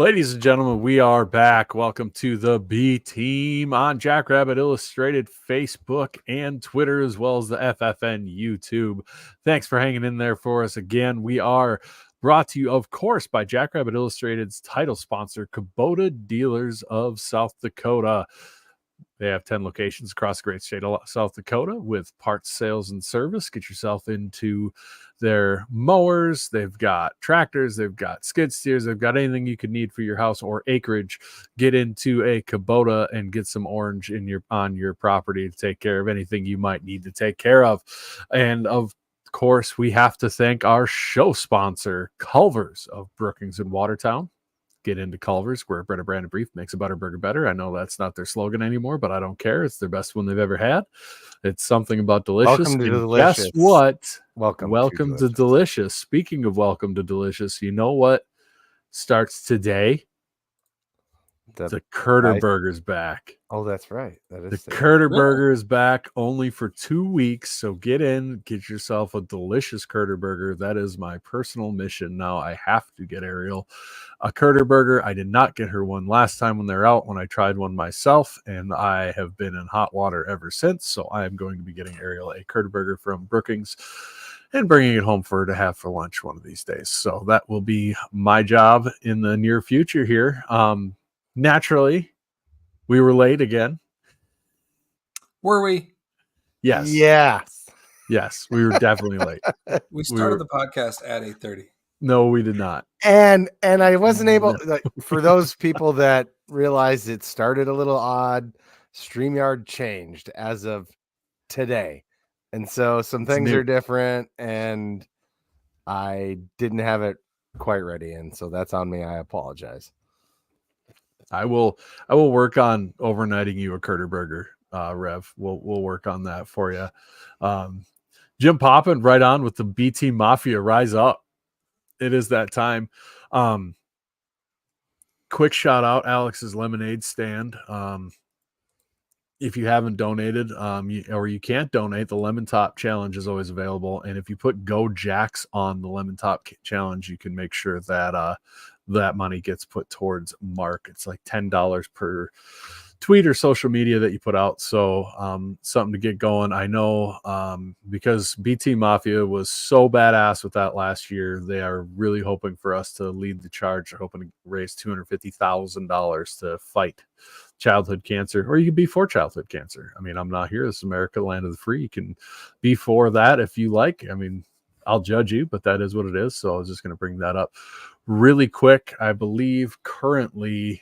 Ladies and gentlemen, we are back. Welcome to the B Team on Jackrabbit Illustrated Facebook and Twitter, as well as the FFN YouTube. Thanks for hanging in there for us again. We are brought to you, of course, by Jackrabbit Illustrated's title sponsor, Kubota Dealers of South Dakota. They have 10 locations across the great state of South Dakota with parts, sales, and service. Get yourself into their mowers. They've got tractors. They've got skid steers. They've got anything you could need for your house or acreage. Get into a Kubota and get some orange on your property to take care of anything you might need to take care of. And of course, we have to thank our show sponsor, Culver's of Brookings and Watertown. Get into Culver's, where bread and branded beef makes a butter burger better. I know that's not their slogan anymore, but I don't care. It's their best one they've ever had. It's something about delicious. Welcome to delicious. Guess what? Welcome to delicious. Speaking of welcome to delicious, you know what starts today? The Curter Burger's back. Oh, that's right. That is the Curter Burger is back only for 2 weeks. So get yourself a delicious Curter Burger. That is my personal mission now. I have to get Ariel a Curter Burger. I did not get her one last time when they're out, when I tried one myself, and I have been in hot water ever since. So I am going to be getting Ariel a Curter Burger from Brookings and bringing it home for her to have for lunch one of these days. So that will be my job in the near future here. Naturally, we were late again. Were we? Yes. Yes, we were definitely late. We started the podcast at 8:30. No, we did not. And I wasn't able, for those people that realized it started a little odd, StreamYard changed as of today. And so some things are different, and I didn't have it quite ready. And so that's on me. I apologize. I will work on overnighting you a Curter Burger, Rev. We'll work on that for you. Jim Poppin right on with the BT Mafia. Rise up. It is that time. Quick shout out Alex's Lemonade Stand. If you haven't donated, or you can't donate, the Lemon Top Challenge is always available. And if you put Go Jacks on the Lemon Top Challenge, you can make sure that that money gets put towards Mark. It's like $10 per tweet or social media that you put out. So something to get going. I know because BT Mafia was so badass with that last year, they are really hoping for us to lead the charge. They're hoping to raise $250,000 to fight childhood cancer, or you can be for childhood cancer. I mean, I'm not here. This is America, land of the free. You can be for that if you like. I mean, I'll judge you, but that is what it is. So I was just going to bring that up really quick. I believe currently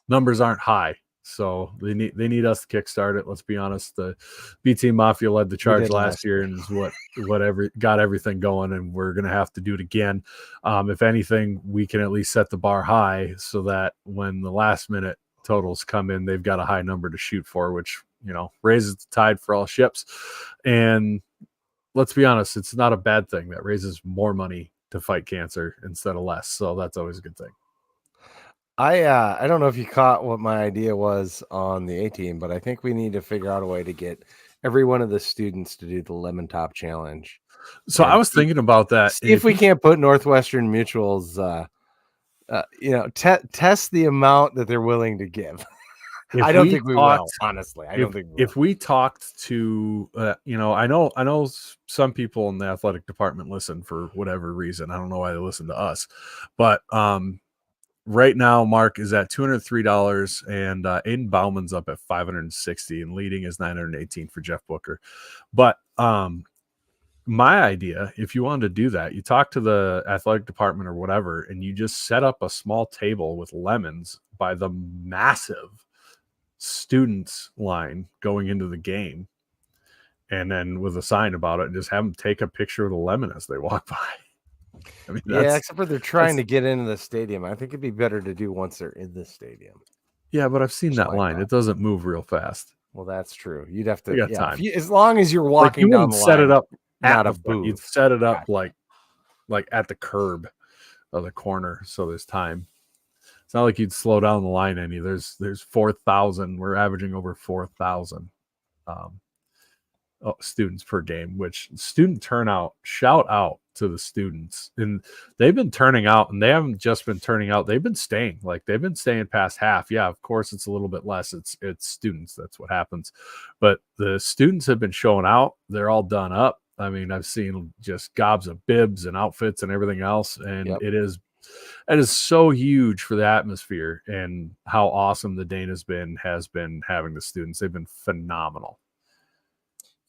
numbers aren't high, so they need us to kickstart it. Let's be honest. The BT Mafia led the charge last year and is whatever got everything going, and we're going to have to do it again. If anything, we can at least set the bar high so that when the last minute totals come in, they've got a high number to shoot for, which, you know, raises the tide for all ships. And let's be honest, it's not a bad thing. That raises more money to fight cancer instead of less. So that's always a good thing. I don't know if you caught what my idea was on the A team, but I think we need to figure out a way to get every one of the students to do the Lemon Top Challenge. So I was thinking about that. See if we can't put Northwestern Mutual's, test the amount that they're willing to give. I don't think we will, honestly. I don't think we will. If we talked to, I know some people in the athletic department listen for whatever reason. I don't know why they listen to us, but right now Mark is at $203, and Aiden Bauman's up at $560, and leading is $918 for Jeff Booker. But my idea, if you wanted to do that, you talk to the athletic department or whatever, and you just set up a small table with lemons by the massive students line going into the game, and then with a sign about it, and just have them take a picture of the lemon as they walk by. I mean, yeah, except for they're trying to get into the stadium. I think it'd be better to do once they're in the stadium. Yeah, but I've seen that line. It doesn't move real fast. Well, that's true. You'd have to, time. As long as you're walking down the line. Set it up, not a booth. You'd set it up like at the curb of the corner, so there's time. It's not like you'd slow down the line any. There's 4,000. We're averaging over 4,000 students per game, which student turnout, shout out to the students, and they've been turning out, and they haven't just been turning out, they've been staying. Like, they've been staying past half. Yeah, of course it's a little bit less, it's students, that's what happens, but the students have been showing out. They're all done up. I mean, I've seen just gobs of bibs and outfits and everything else, and Yep. it is so huge for the atmosphere, and how awesome the Dane has been having the students. They've been phenomenal.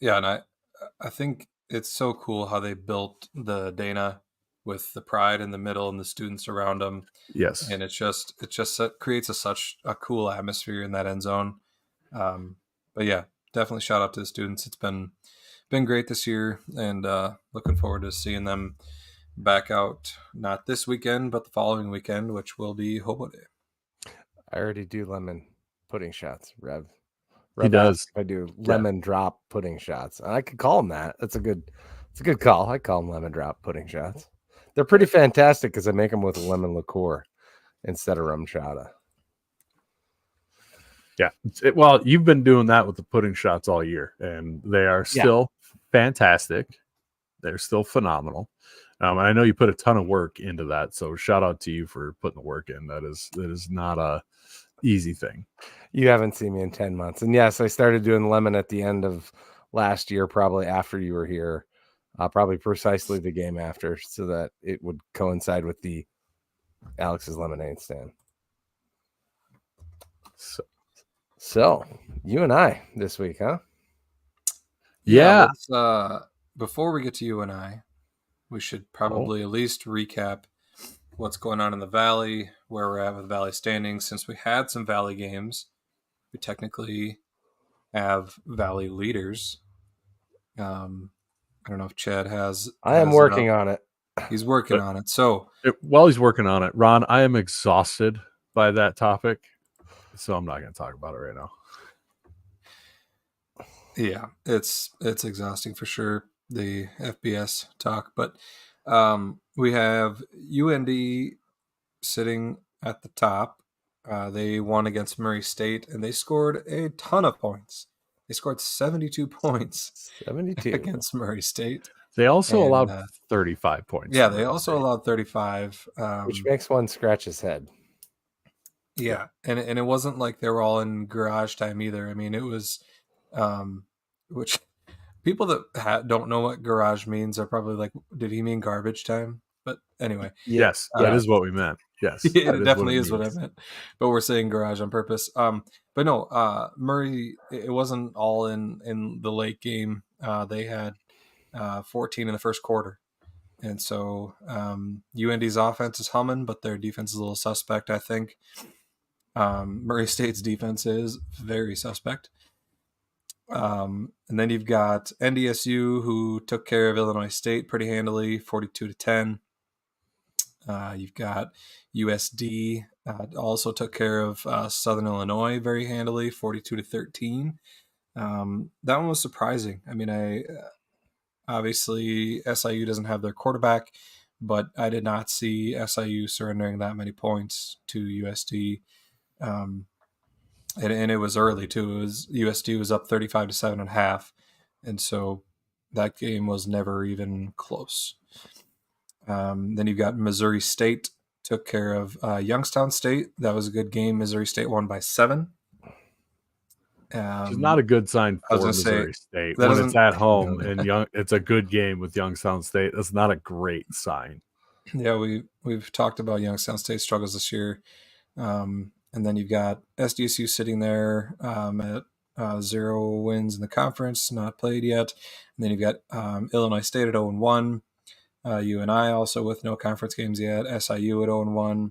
Yeah, and I think it's so cool how they built the Dana with the pride in the middle and the students around them. Yes. And it creates such a cool atmosphere in that end zone. But yeah, definitely shout out to the students. It's been great this year, and looking forward to seeing them back out, not this weekend, but the following weekend, which will be Hobo Day. I already do lemon pudding shots, Rev. He does. I do lemon drop pudding shots. And I could call them that. It's a good call. I call them lemon drop pudding shots. They're pretty fantastic because I make them with lemon liqueur instead of rum chata. Yeah. Well, you've been doing that with the pudding shots all year, and they are still fantastic. They're still phenomenal. I know you put a ton of work into that, so shout out to you for putting the work in. That is not a easy thing. You haven't seen me in 10 months. And yes, I started doing lemon at the end of last year, probably after you were here, probably precisely the game after, so that it would coincide with the Alex's Lemonade stand. So you and I this week, huh? Yeah. Before we get to you and I, we should probably at least recap what's going on in the Valley, where we're at with Valley standings. Since we had some Valley games, we technically have Valley leaders. I don't know if Chad has. I am working on it. He's working on it. So while he's working on it, Ron, I am exhausted by that topic, so I'm not going to talk about it right now. Yeah, it's exhausting for sure, the FBS talk, but we have UND sitting at the top. They won against Murray State, and they scored a ton of points. They scored 72 points 72 against Murray State. They also allowed 35 points. Yeah, they also allowed 35. Which makes one scratch his head. Yeah, and it wasn't like they were all in garage time either. I mean, it was, which people that don't know what garage means are probably like, did he mean garbage time? But anyway. Yes, that is what we meant. Yes. It definitely is what I meant. But we're saying garage on purpose. But no, Murray, it wasn't all in the late game. They had 14 in the first quarter. And so UND's offense is humming, but their defense is a little suspect, I think. Murray State's defense is very suspect. And then you've got SDSU, who took care of Illinois State pretty handily, 42-10. You've got USD, also took care of Southern Illinois very handily, 42-13. That one was surprising. I mean, obviously SIU doesn't have their quarterback, but I did not see SIU surrendering that many points to USD. And it was early too. It was USD was up 35-7.5, and so that game was never even close. Then you've got Missouri State took care of Youngstown State. That was a good game. Missouri State won by 7. Which is not a good sign for Missouri State when it's at home and it's a good game with Youngstown State. That's not a great sign. Yeah, we've talked about Youngstown State struggles this year. And then you've got SDSU sitting there at 0 wins in the conference, not played yet. And then you've got Illinois State at 0-1. UNI also with no conference games yet. SIU at 0-1.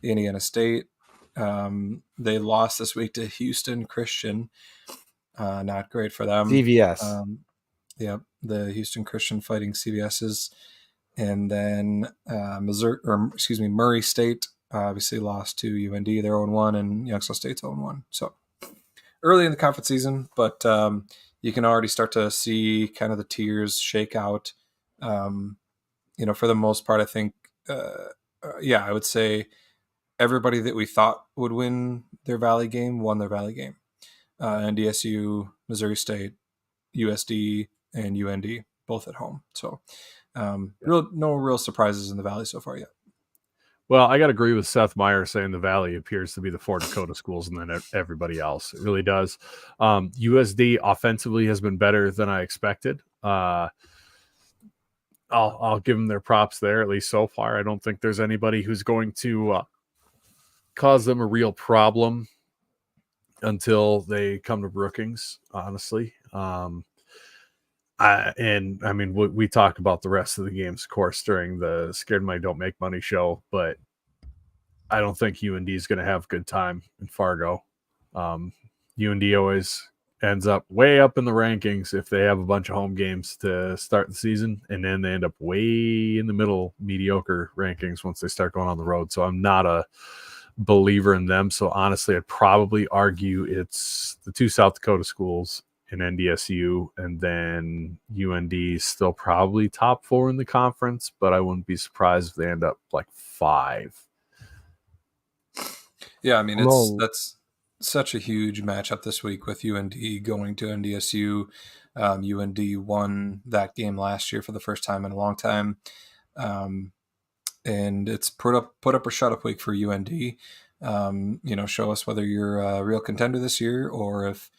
Indiana State. They lost this week to Houston Christian. Not great for them. CVS. Yep, the Houston Christian fighting CVS's. And then Murray State obviously lost to UND. They're 0-1, and Youngstown State's 0-1. So early in the conference season, but you can already start to see kind of the tiers shake out. For the most part, I think, I would say everybody that we thought would win their Valley game won their Valley game. NDSU, Missouri State, USD, and UND. both at home. So no real surprises in the Valley so far yet. Well, I got to agree with Seth Meyer saying the Valley appears to be the 4 Dakota schools and then everybody else. It really does. USD offensively has been better than I expected. I'll give them their props there, at least so far. I don't think there's anybody who's going to cause them a real problem until they come to Brookings, honestly. We talked about the rest of the games, of course, during the Scared Money Don't Make Money show, but I don't think UND is going to have a good time in Fargo. UND always ends up way up in the rankings if they have a bunch of home games to start the season, and then they end up way in the middle, mediocre rankings once they start going on the road. So I'm not a believer in them. So honestly, I'd probably argue it's the 2 South Dakota schools in NDSU, and then UND still probably top 4 in the conference, but I wouldn't be surprised if they end up like 5. Yeah, I mean, that's such a huge matchup this week with UND going to NDSU. UND won that game last year for the first time in a long time. And it's put up or shut up week for UND. Show us whether you're a real contender this year or if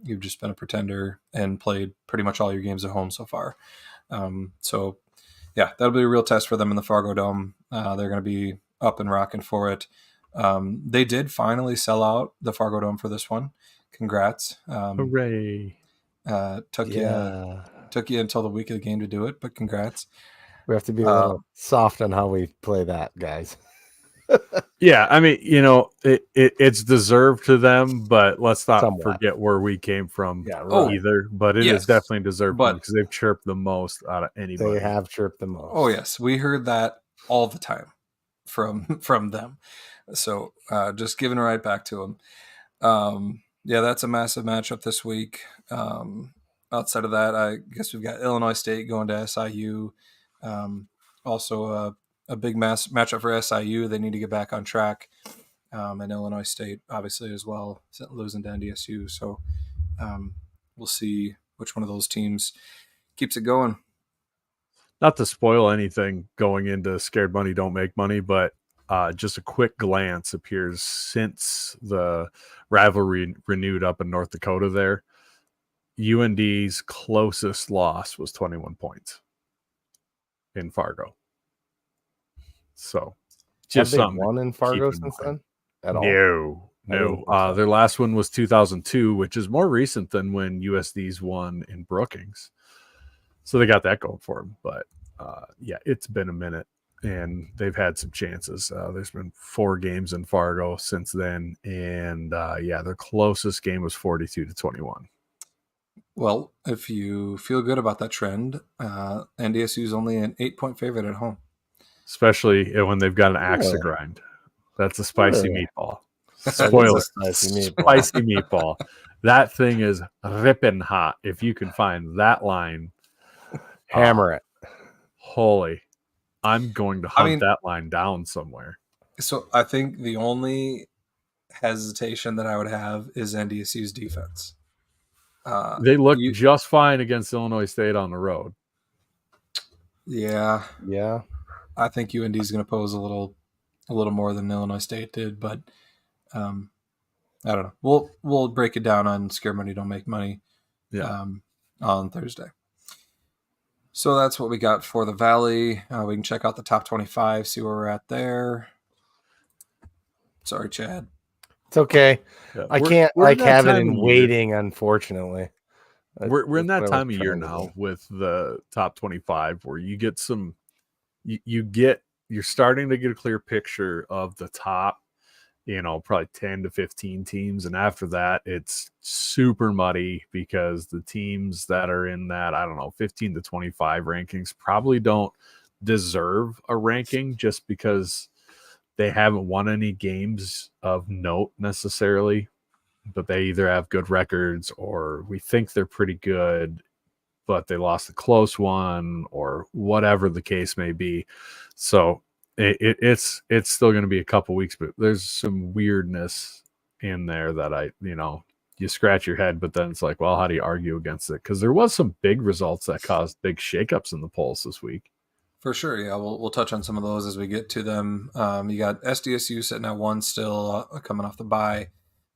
you've just been a pretender and played pretty much all your games at home so far. So, yeah, that'll be a real test for them in the Fargo Dome. They're going to be up and rocking for it. They did finally sell out the Fargo Dome for this one. Congrats. Hooray. Took you until the week of the game to do it, but congrats. We have to be a little soft on how we play that, guys. Yeah, I mean, it's deserved to them, but let's not forget where we came from either. But it is definitely deserved because they've chirped the most out of anybody. They have chirped the most. Oh, yes. We heard that all the time from them. So just giving it right back to them. That's a massive matchup this week. Outside of that, I guess we've got Illinois State going to SIU. Also a big matchup for SIU. They need to get back on track. And Illinois State, obviously, as well, losing to NDSU. So we'll see which one of those teams keeps it going. Not to spoil anything going into Scared Money Don't Make Money, but just a quick glance appears since the rivalry renewed up in North Dakota there, UND's closest loss was 21 points in Fargo. So just have they won in Fargo since then at all? No. Their last one was 2002, which is more recent than when USD's won in Brookings. So they got that going for them. But it's been a minute and they've had some chances. There's been 4 games in Fargo since then. And their closest game was 42-21. Well, if you feel good about that trend, NDSU is only an 8-point favorite at home. Especially when they've got an axe to grind. That's a spicy meatball. Spoiler. Spicy meatball. That thing is ripping hot. If you can find that line, hammer it. Holy. I'm going to hunt that line down somewhere. So I think the only hesitation that I would have is NDSU's defense. They look just fine against Illinois State on the road. Yeah. I think UND is going to pose a little more than Illinois State did, but I don't know. We'll break it down on Scare Money Don't Make Money on Thursday. So that's what we got for the Valley. We can check out the top 25, see where we're at there. Sorry, Chad. It's okay. Yeah. I can't have it in waiting, unfortunately. We're in that time of year now with the top 25 where you get some you're starting to get a clear picture of the top, probably 10 to 15 teams. And after that, it's super muddy because the teams that are in that, 15 to 25 rankings probably don't deserve a ranking just because they haven't won any games of note necessarily, but they either have good records or we think they're pretty good, but they lost a close one or whatever the case may be. So it's still going to be a couple weeks, but there's some weirdness in there that you you scratch your head, but then it's like, well, how do you argue against it? Because there was some big results that caused big shakeups in the polls this week. For sure, yeah. We'll touch on some of those as we get to them. You got SDSU sitting at 1 still, coming off the bye.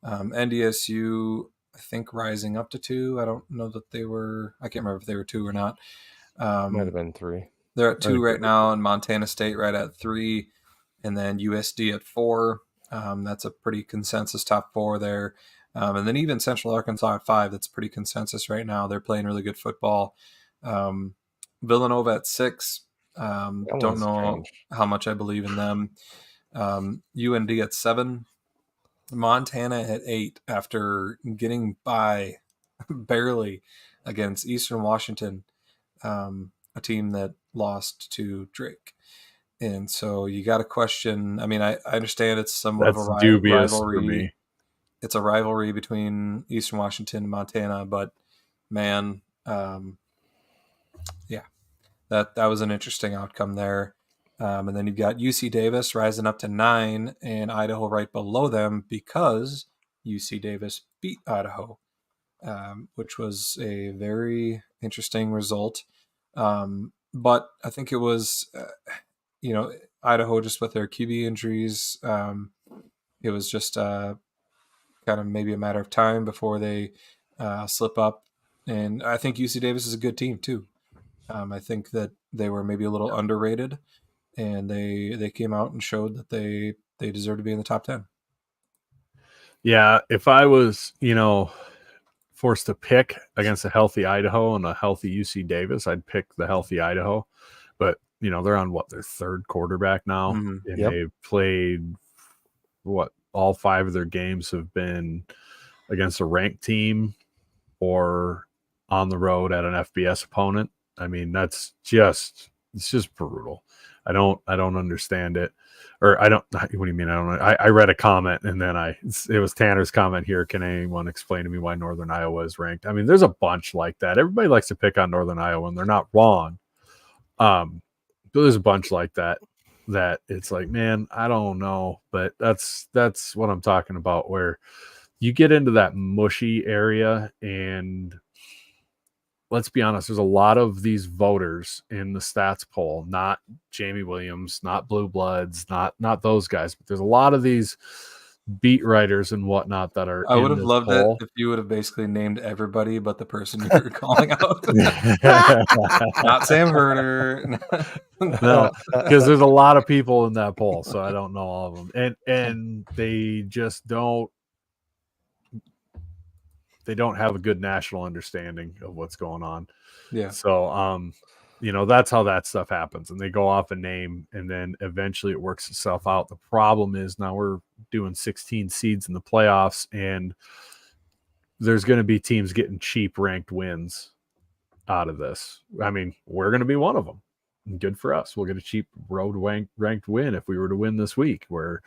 NDSU, I think, rising up to 2. I don't know that they were. I can't remember if they were 2 or not. Might have been 3. They're at 2 right now, and Montana State right at 3, and then USD at 4. That's a pretty consensus top 4 there. And then even Central Arkansas at 5. That's pretty consensus right now. They're playing really good football. Villanova at 6. Don't know how much I believe in them. UND at 7. Montana at 8 after getting by barely against Eastern Washington, a team that lost to Drake. And so you got to question. I mean, I understand it's somewhat of a rivalry. For me. It's a rivalry between Eastern Washington and Montana, but man, yeah, that was an interesting outcome there. And then you've got UC Davis rising up to 9 and Idaho right below them because UC Davis beat Idaho, which was a very interesting result. But I think it was, Idaho just with their QB injuries. It was just kind of maybe a matter of time before they slip up. And I think UC Davis is a good team too. I think that they were maybe a little underrated, and they came out and showed that they deserve to be in the top 10. Yeah, if I was, forced to pick against a healthy Idaho and a healthy UC Davis, I'd pick the healthy Idaho. But, they're on their third quarterback now, and they've played all 5 of their games have been against a ranked team or on the road at an FBS opponent. I mean, it's just brutal. I don't understand it. Or I don't, what do you mean? I don't know. I read a comment and then it was Tanner's comment here. Can anyone explain to me why Northern Iowa is ranked? I mean, there's a bunch like that. Everybody likes to pick on Northern Iowa and they're not wrong. But there's a bunch like that it's like, man, I don't know, but that's what I'm talking about, where you get into that mushy area. And let's be honest, there's a lot of these voters in the stats poll, not Jamie Williams, not Blue Bloods, not those guys, but there's a lot of these beat writers and whatnot that are. I would have loved it if you would have basically named everybody but the person you were calling out. Not Sam Herder. No, because there's a lot of people in that poll, so I don't know all of them, and they just don't. They don't have a good national understanding of what's going on. Yeah. So, that's how that stuff happens. And they go off a name and then eventually it works itself out. The problem is now we're doing 16 seeds in the playoffs and there's going to be teams getting cheap ranked wins out of this. I mean, we're going to be one of them. Good for us. We'll get a cheap road ranked win if we were to win this week, where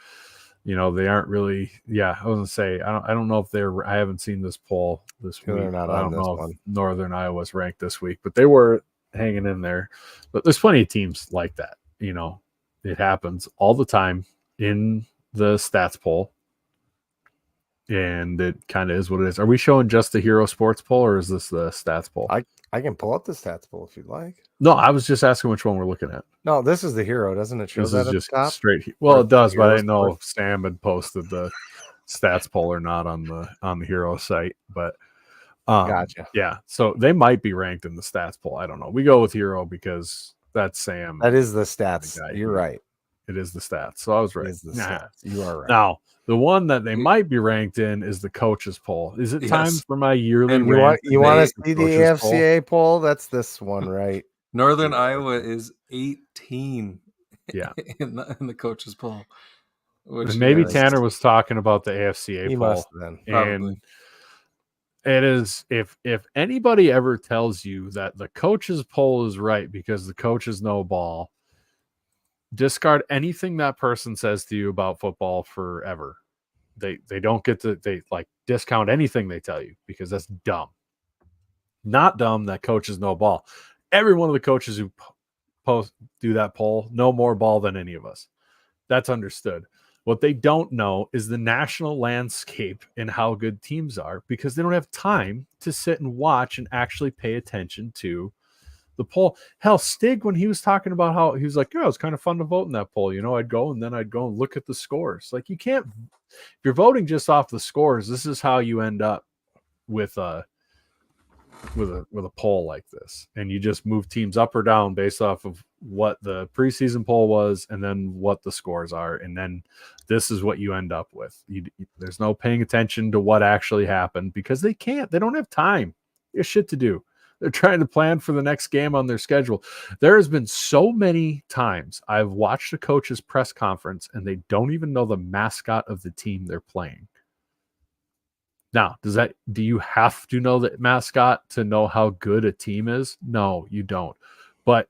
they aren't really. Yeah, I was gonna say I don't know if I haven't seen this poll this week. They're not I on don't this know one. if Northern Iowa's ranked this week, but they were hanging in there. But there's plenty of teams like that. It happens all the time in the stats poll, and it kind of is what it is. Are we showing just the Hero Sports poll, or is this the stats poll? I can pull up the stats poll if you'd like. No, I was just asking which one we're looking at. No, this is the Hero. Doesn't it show This that is at just the top? straight. Well, it does, but I didn't know Sports. if Sam had posted the stats poll or not on the Hero site. But Gotcha. Yeah, so they might be ranked in the stats poll. I don't know. We go with Hero because that's Sam. That is the stats. You're right. It is the stats. So I was right. It is the stats. You are right. Now, the one that they might be ranked in is the coaches poll. Is it time for my yearly rant? You want to see the AFCA poll? That's this one, right? Northern Iowa is 18. Yeah, in the coaches poll. Maybe Tanner was talking about the AFCA he poll. Must have been. And it is, if anybody ever tells you that the coaches poll is right because the coaches know ball, discard anything that person says to you about football forever. They don't get to discount anything they tell you because that's dumb. Not dumb that coaches know ball. Every one of the coaches who do that poll know more ball than any of us. That's understood. What they don't know is the national landscape and how good teams are, because they don't have time to sit and watch and actually pay attention to the poll. Hell, Stig, when he was talking about how he was like, yeah, it was kind of fun to vote in that poll. I'd go and look at the scores. Like, you can't, if you're voting just off the scores, this is how you end up with a poll like this, and you just move teams up or down based off of what the preseason poll was and then what the scores are, and then this is what you end up with. There's no paying attention to what actually happened, because they don't have time. There's shit to do. They're trying to plan for the next game on their schedule. There has been so many times I've watched a coach's press conference and they don't even know the mascot of the team they're playing. Now, do you have to know the mascot to know how good a team is? No, you don't. But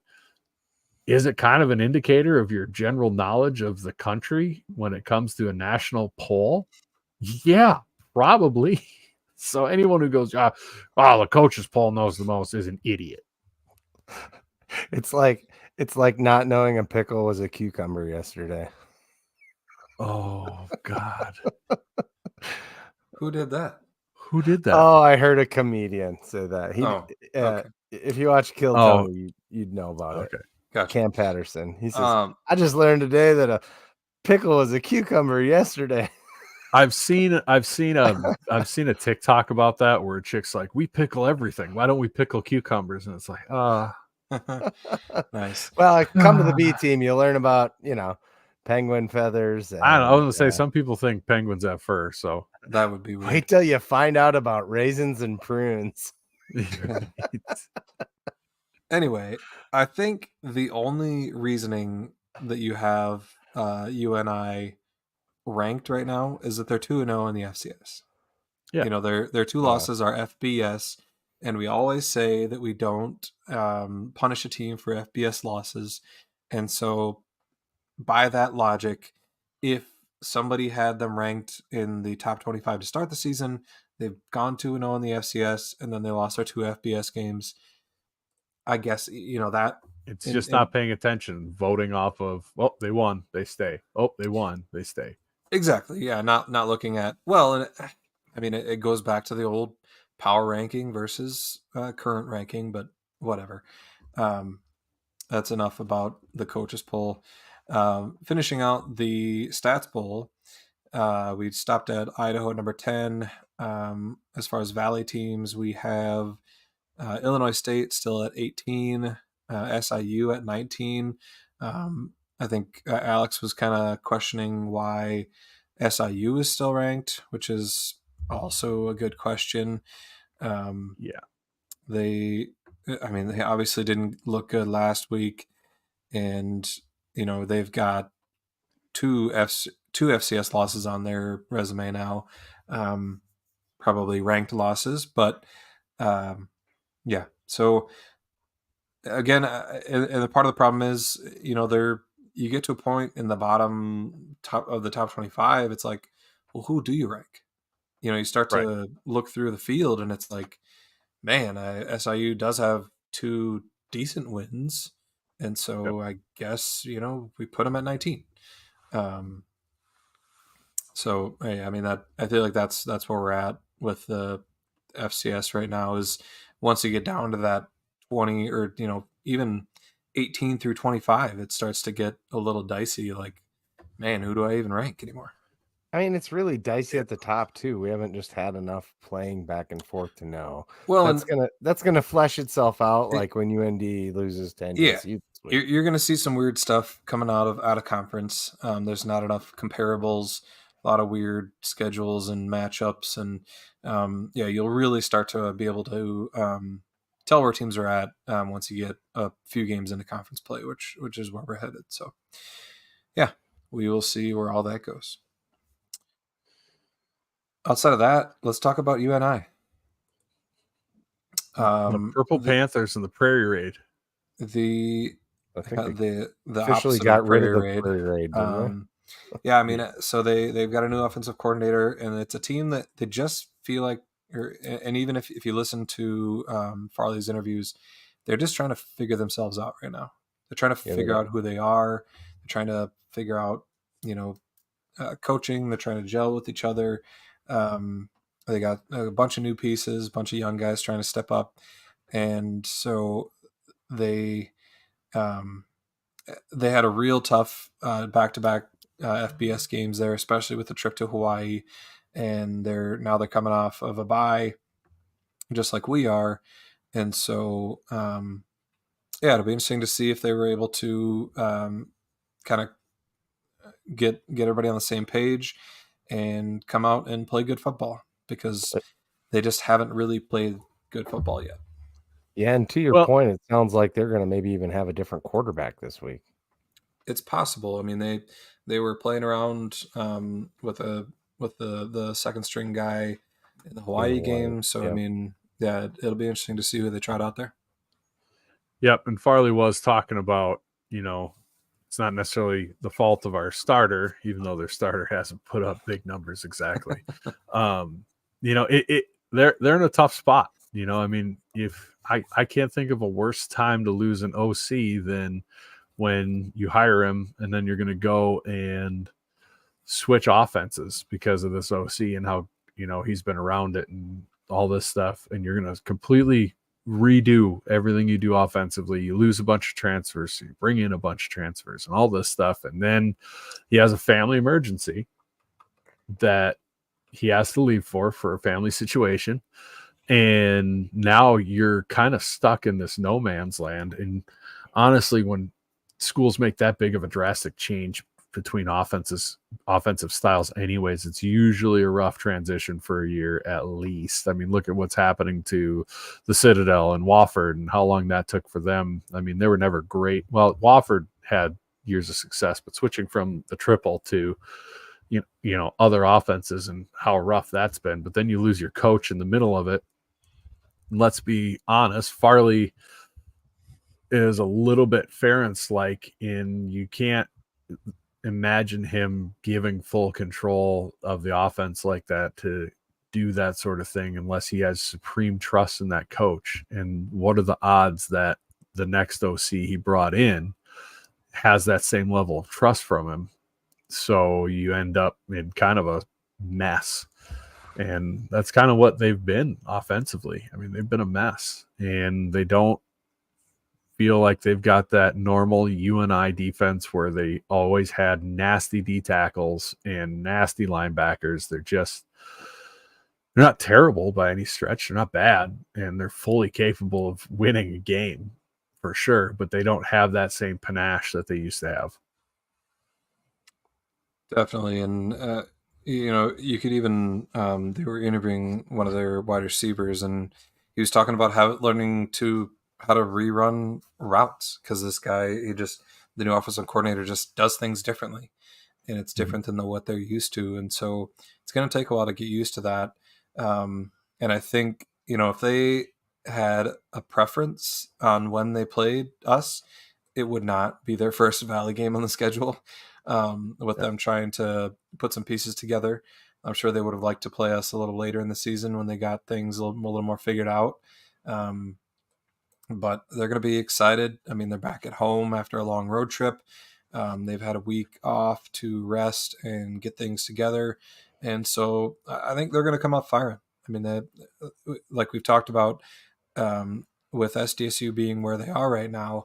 is it kind of an indicator of your general knowledge of the country when it comes to a national poll? Yeah, probably. So anyone who goes, the coach's poll knows the most is an idiot. It's like not knowing a pickle was a cucumber yesterday. Oh, God. Who did that? Who did that? Oh, I heard a comedian say that. Okay. If you watch Kill Tony, you'd know about it. Gotcha. Cam Patterson. He says, I just learned today that a pickle was a cucumber yesterday. I've seen a TikTok about that where a chick's like, we pickle everything. Why don't we pickle cucumbers? And it's like, nice. Well, come to the B team. You'll learn about, penguin feathers. And, I don't know. I was going to say, some people think penguins have fur, so that would be weird. Wait till you find out about raisins and prunes. Anyway, I think the only reasoning that you have UNI ranked right now is that they're 2-0 in the FCS. Yeah. Their two losses are FBS, and we always say that we don't punish a team for FBS losses. And so by that logic, if somebody had them ranked in the top 25 to start the season, they've gone 2-0 in the FCS, and then they lost their two FBS games, I guess, that it's just not paying attention, voting off of, they won, they stay. Oh, they won, they stay. Exactly. Yeah. Not looking at, and it goes back to the old power ranking versus current ranking, but whatever. That's enough about the coaches poll. Finishing out the stats poll, we stopped at Idaho at number 10. As far as Valley teams, we have Illinois State still at 18, SIU at 19. I think Alex was kind of questioning why SIU is still ranked, which is also a good question. They obviously didn't look good last week, and they've got two FCS losses on their resume now, probably ranked losses, but yeah. So again, and the part of the problem is, you get to a point in the top of the top 25. It's like, well, who do you rank? You start to look through the field, and it's like, man, SIU does have two decent wins, and so I guess we put them at 19. So that, I feel like that's where we're at with the FCS right now. Is once you get down to that 20 or even 18 through 25, it starts to get a little dicey. Like, man, who do I even rank anymore? I mean, it's really dicey at the top too. We haven't just had enough playing back and forth to know. Well, that's gonna flesh itself out, like when UND loses to NDSU. Yeah, you're gonna see some weird stuff coming out of conference. There's not enough comparables, a lot of weird schedules and matchups, and you'll really start to be able to tell where teams are at once you get a few games into conference play, which is where we're headed. So, yeah, we will see where all that goes. Outside of that, let's talk about UNI. The Purple Panthers and the Prairie Raid. The officially got rid of the Prairie Raid. Yeah, so they've got a new offensive coordinator, and it's a team that they just feel like, and even if you listen to Farley's interviews, they're just trying to figure themselves out right now. They're trying to figure out who they are. They're trying to figure out, coaching. They're trying to gel with each other. They got a bunch of new pieces, a bunch of young guys trying to step up, and so they they had a real tough back-to-back FBS games there, especially with the trip to Hawaii, and they're coming off of a bye, just like we are, and so yeah, it'll be interesting to see if they were able to kind of get everybody on the same page and come out and play good football, because they just haven't really played good football yet. Yeah, and to your point, it sounds like they're going to maybe even have a different quarterback this week. It's possible. I mean, they were playing around with the second string guy in the Hawaii game. So I mean, yeah, it'll be interesting to see who they tried out there. Yep, and Farley was talking about, it's not necessarily the fault of our starter, even though their starter hasn't put up big numbers exactly. They're in a tough spot. I mean, if I can't think of a worse time to lose an OC than when you hire him and then you're going to go and switch offenses because of this OC and how, he's been around it and all this stuff. And you're going to completely redo everything you do offensively. You lose a bunch of transfers, you bring in a bunch of transfers and all this stuff. And then he has a family emergency that he has to leave for a family situation. And now you're kind of stuck in this no man's land. And honestly, when schools make that big of a drastic change between offensive styles anyways, it's usually a rough transition for a year at least. I mean, look at what's happening to the Citadel and Wofford and how long that took for them. I mean, they were never great. Well, Wofford had years of success, but switching from the triple to other offenses and how rough that's been. But then you lose your coach in the middle of it. And let's be honest, Farley is a little bit Ferentz-like in you can't imagine him giving full control of the offense like that to do that sort of thing unless he has supreme trust in that coach. And what are the odds that the next OC he brought in has that same level of trust from him? So you end up in kind of a mess. And that's kind of what they've been offensively. I mean, they've been a mess, and they don't feel like they've got that normal UNI defense where they always had nasty D tackles and nasty linebackers. They're not terrible by any stretch. They're not bad, and they're fully capable of winning a game for sure, but they don't have that same panache that they used to have. Definitely. And, you could even, they were interviewing one of their wide receivers, and he was talking about learning how to rerun routes, because this guy, the new offensive coordinator just does things differently, and it's different than what they're used to. And so it's going to take a while to get used to that. And I think, if they had a preference on when they played us, it would not be their first Valley game on the schedule. With them trying to put some pieces together, I'm sure they would have liked to play us a little later in the season when they got things a little more figured out. But they're going to be excited. I mean, they're back at home after a long road trip. They've had a week off to rest and get things together. And so I think they're going to come up firing. I mean, like we've talked about, with SDSU being where they are right now,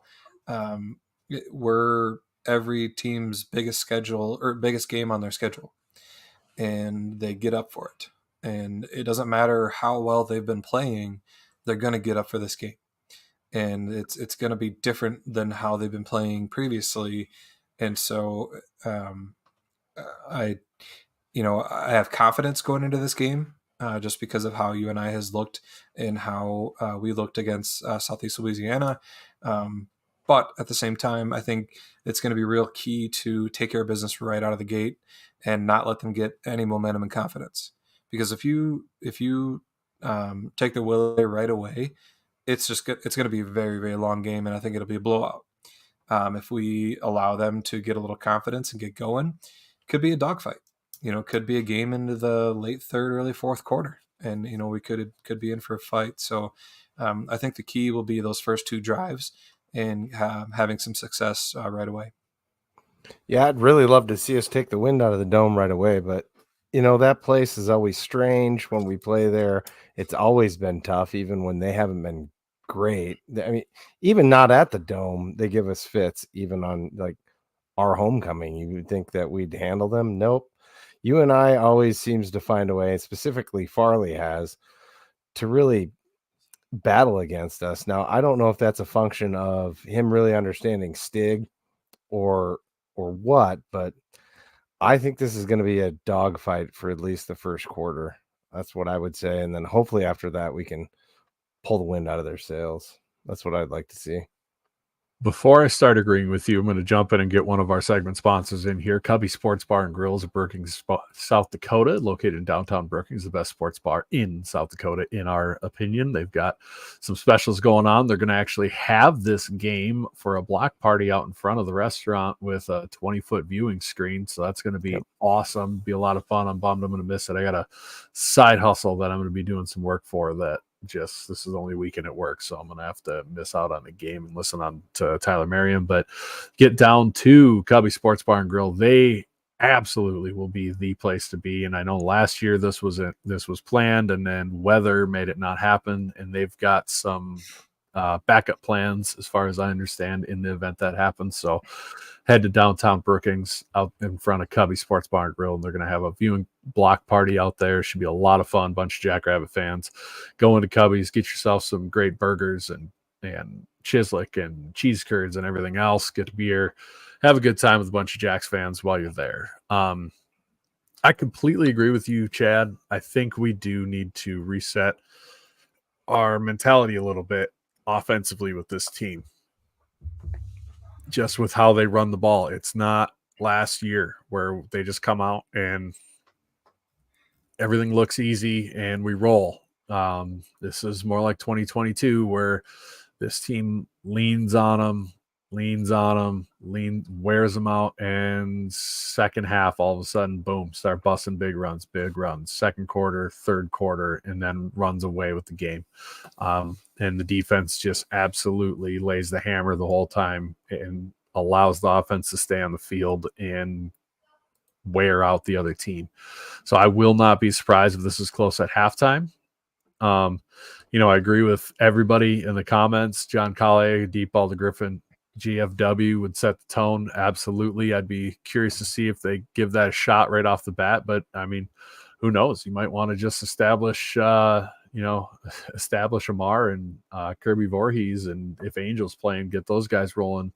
we're every team's biggest game on their schedule, and they get up for it. And it doesn't matter how well they've been playing, they're going to get up for this game. And it's going to be different than how they've been playing previously. And so I have confidence going into this game, just because of how UNI has looked and how we looked against Southeast Louisiana. But at the same time, I think it's going to be real key to take care of business right out of the gate and not let them get any momentum and confidence. Because if you take the will away right away, it's going to be a very, very long game, and I think it'll be a blowout. If we allow them to get a little confidence and get going, it could be a dogfight. It could be a game into the late third, early fourth quarter, and we could be in for a fight. So I think the key will be those first two drives and having some success right away. Yeah, I'd really love to see us take the wind out of the dome right away, but that place is always strange when we play there. It's always been tough, even when they haven't been great. I mean, even not at the dome, they give us fits, even on like our homecoming. You would think that we'd handle them. Nope. You and I always seems to find a way, and specifically Farley has, to really battle against us. Now, I don't know if that's a function of him really understanding Stig or what, but I think this is going to be a dogfight for at least the first quarter. That's what I would say, and then hopefully after that we can pull the wind out of their sails. That's what I'd like to see. Before I start agreeing with you, I'm going to jump in and get one of our segment sponsors in here. Cubby Sports Bar and Grills of Brookings, South Dakota, located in downtown Brookings, the best sports bar in South Dakota, in our opinion. They've got some specials going on. They're going to actually have this game for a block party out in front of the restaurant with a 20-foot viewing screen. So that's going to be awesome. Be a lot of fun. I'm bummed I'm going to miss it. I got a side hustle that I'm going to be doing some work for that this is the only weekend at work, so I'm gonna have to miss out on the game and listen on to Tyler Merriam. But get down to Cubby Sports Bar and Grill. They absolutely will be the place to be. And I know last year this was planned, and then weather made it not happen. And they've got some backup plans, as far as I understand, in the event that happens. So head to downtown Brookings out in front of Cubby Sports Bar and Grill, and they're going to have a viewing block party out there. Should be a lot of fun. Bunch of Jackrabbit fans. Go into Cubby's, get yourself some great burgers and Chislick and cheese curds and everything else. Get a beer, have a good time with a bunch of Jacks fans while you're there. I completely agree with you, Chad. I think we do need to reset our mentality a little bit offensively with this team, just with how they run the ball. It's not last year where they just come out and everything looks easy and we roll. This is more like 2022 where this team leans on them, wears them out, and second half, all of a sudden, boom, start busting big runs, second quarter, third quarter, and then runs away with the game. And the defense just absolutely lays the hammer the whole time and allows the offense to stay on the field and wear out the other team. So I will not be surprised if this is close at halftime. I agree with everybody in the comments. John Collier, Deep Ball to Griffin, GFW would set the tone. Absolutely. I'd be curious to see if they give that a shot right off the bat. But I mean, who knows? You might want to just establish Amar and Kirby Voorhees, and if Angel's playing, get those guys rolling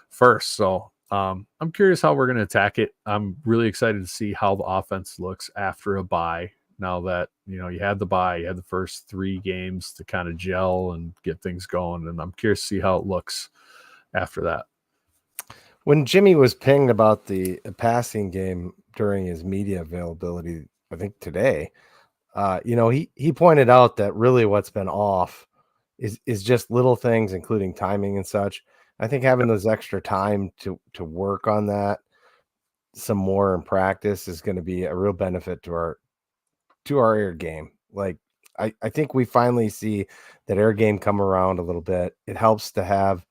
first. So I'm curious how we're going to attack it. I'm really excited to see how the offense looks after a bye. Now that, you had the bye, you had the first 3 games to kind of gel and get things going. And I'm curious to see how it looks after that. When Jimmy was pinged about the passing game during his media availability, I think today, he pointed out that really what's been off is just little things, including timing and such. I think having those extra time to work on that some more in practice is going to be a real benefit to our air game. Like I think we finally see that air game come around a little bit. It helps to have,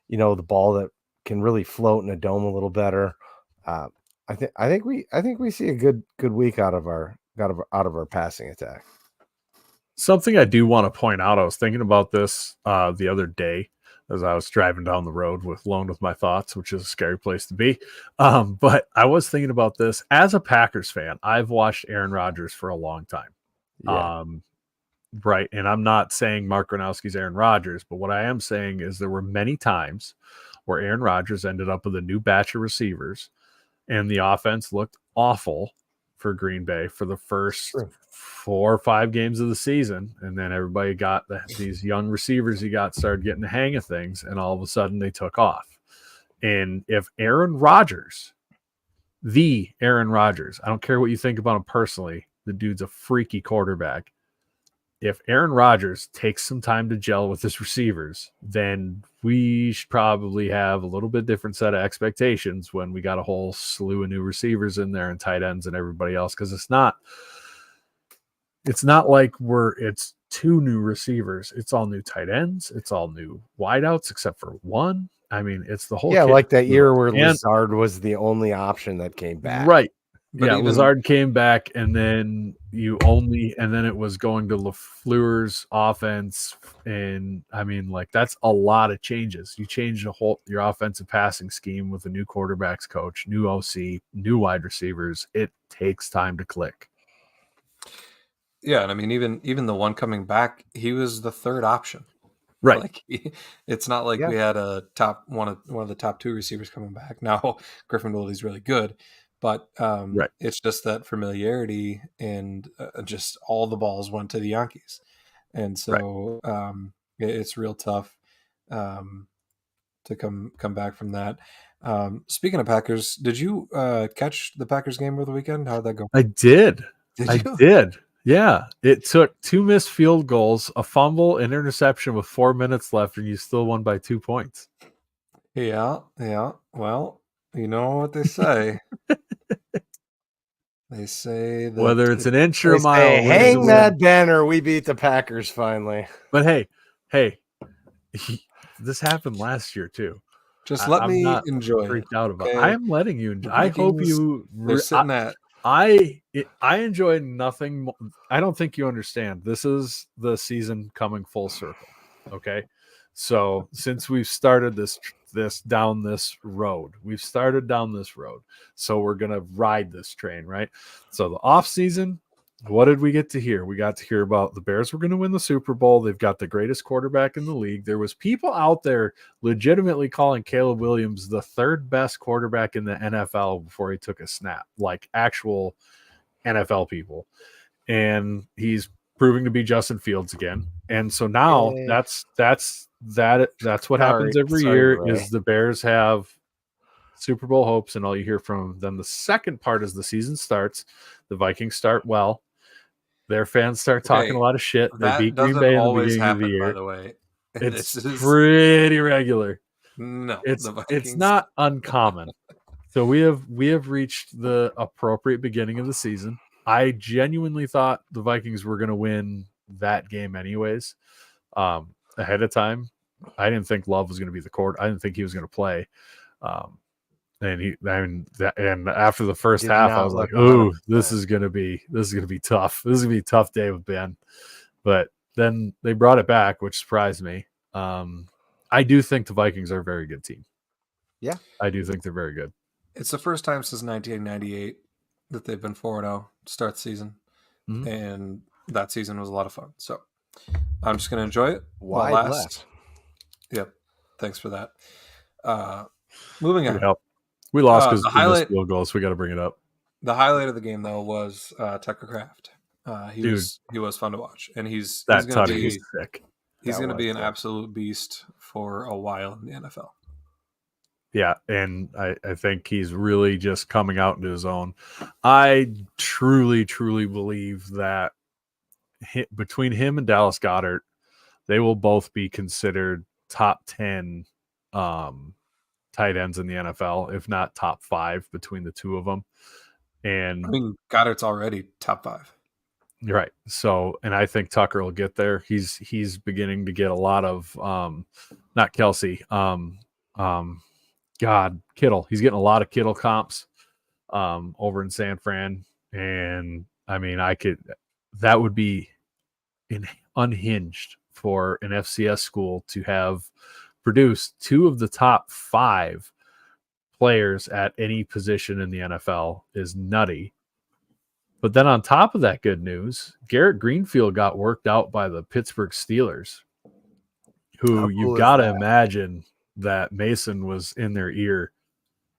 the ball that can really float in a dome a little better. I think we see a good week out of our passing attack. Something I do want to point out, I was thinking about this the other day as I was driving down the road alone with my thoughts, which is a scary place to be. But I was thinking about this as a Packers fan. I've watched Aaron Rodgers for a long time. Yeah. Right. And I'm not saying Mark Gronowski's Aaron Rodgers, but what I am saying is there were many times where Aaron Rodgers ended up with a new batch of receivers and the offense looked awful for Green Bay for the first 4 or 5 games of the season. And then everybody got these young receivers started getting the hang of things, and all of a sudden they took off. And if Aaron Rodgers, I don't care what you think about him personally, the dude's a freaky quarterback. If Aaron Rodgers takes some time to gel with his receivers, then we should probably have a little bit different set of expectations when we got a whole slew of new receivers in there and tight ends and everybody else. Because it's not like it's 2 new receivers. It's all new tight ends. It's all new wideouts except for one. I mean, it's the whole Yeah, kit like that and year caboodle. where And Lazard was the only option that came back. right. But Yeah, even Lazard came back, and then it was going to LaFleur's offense, and I mean, like, that's a lot of changes. You change your offensive passing scheme with a new quarterbacks coach, new OC, new wide receivers. It takes time to click. yeah, and I mean, even the one coming back, he was the third option. Right. Like, it's not like Yeah. we had a one of the top two receivers coming back. Now, Griffin Woolley's really good, but Right. it's just that familiarity, and just all the balls went to the Yankees, and so it's real tough to come back from that. Speaking of Packers, did you catch the Packers game over the weekend? How did that go? I did. Did I you? did. Yeah. It took 2 missed field goals, a fumble, an interception with 4 minutes left, and you still won by 2 points. Yeah, yeah. Well, you know what they say. They say that Whether it's an inch or They a mile, say, wins the hang win. that banner, we beat the Packers finally. But hey, this happened last year too. just let I'm me not enjoy it. freaked out about. Okay, I am letting you enjoy. the I hope Vikings, you. they're sitting at I enjoy nothing. I don't think you understand. This is the season coming full circle. Okay, so since we've started this down this road, so we're gonna ride this train, right? So the off season, what did we get to hear? We got to hear about the Bears were going to win the Super Bowl. They've got the greatest quarterback in the league. There was people out there legitimately calling Caleb Williams the third best quarterback in the NFL before he took a snap, like actual NFL people. And he's proving to be Justin Fields again. And so now Yay. that's what happens every Sorry, year Ray. is the Bears have Super Bowl hopes, and all you hear from them. The second part as the season starts, the Vikings start well. Their fans start talking Okay, a lot of shit. They that beat Green doesn't Bay in the always beginning of the happen, by year. the way. It's This is pretty regular. no, It's the it's Vikings. not uncommon. So we have reached the appropriate beginning of the season. I genuinely thought the Vikings were going to win that game anyways. Ahead of time, I didn't think Love was going to be the court. I didn't think he was going to play. And after the first Did half, I not was like, look 100%. "Oh, this is gonna be tough. This is gonna be a tough day with Ben." But then they brought it back, which surprised me. I do think the Vikings are a very good team. Yeah, I do think they're very good. It's the first time since 1998 that they've been 4-0 to start the season, Mhm. and that season was a lot of fun. So I'm just going to enjoy it. wide while left. Yep. Thanks for that. Moving Good on. help. We lost because the we missed highlight- field goals. We got to bring it up. The highlight of the game, though, was Tucker Kraft. He Dude. was fun to watch, and he's That going to tutty be was sick. he's That going to was be an sick. absolute beast for a while in the NFL. Yeah, and I think he's really just coming out into his own. I truly, truly believe that between him and Dallas Goedert, they will both be considered top 10 tight ends in the NFL, if not top 5 between the two of them. And I mean, Goddard's already top 5. you're right. So, and I think Tucker will get there. He's beginning to get a lot of not Kelsey, Kittle. He's getting a lot of Kittle comps over in San Fran. And I mean, that would be unhinged for an FCS school to have produced 2 of the top 5 players at any position in the NFL is nutty. But then on top of that good news, Garrett Greenfield got worked out by the Pittsburgh Steelers, who How you've cool is got to that? imagine that Mason was in their ear.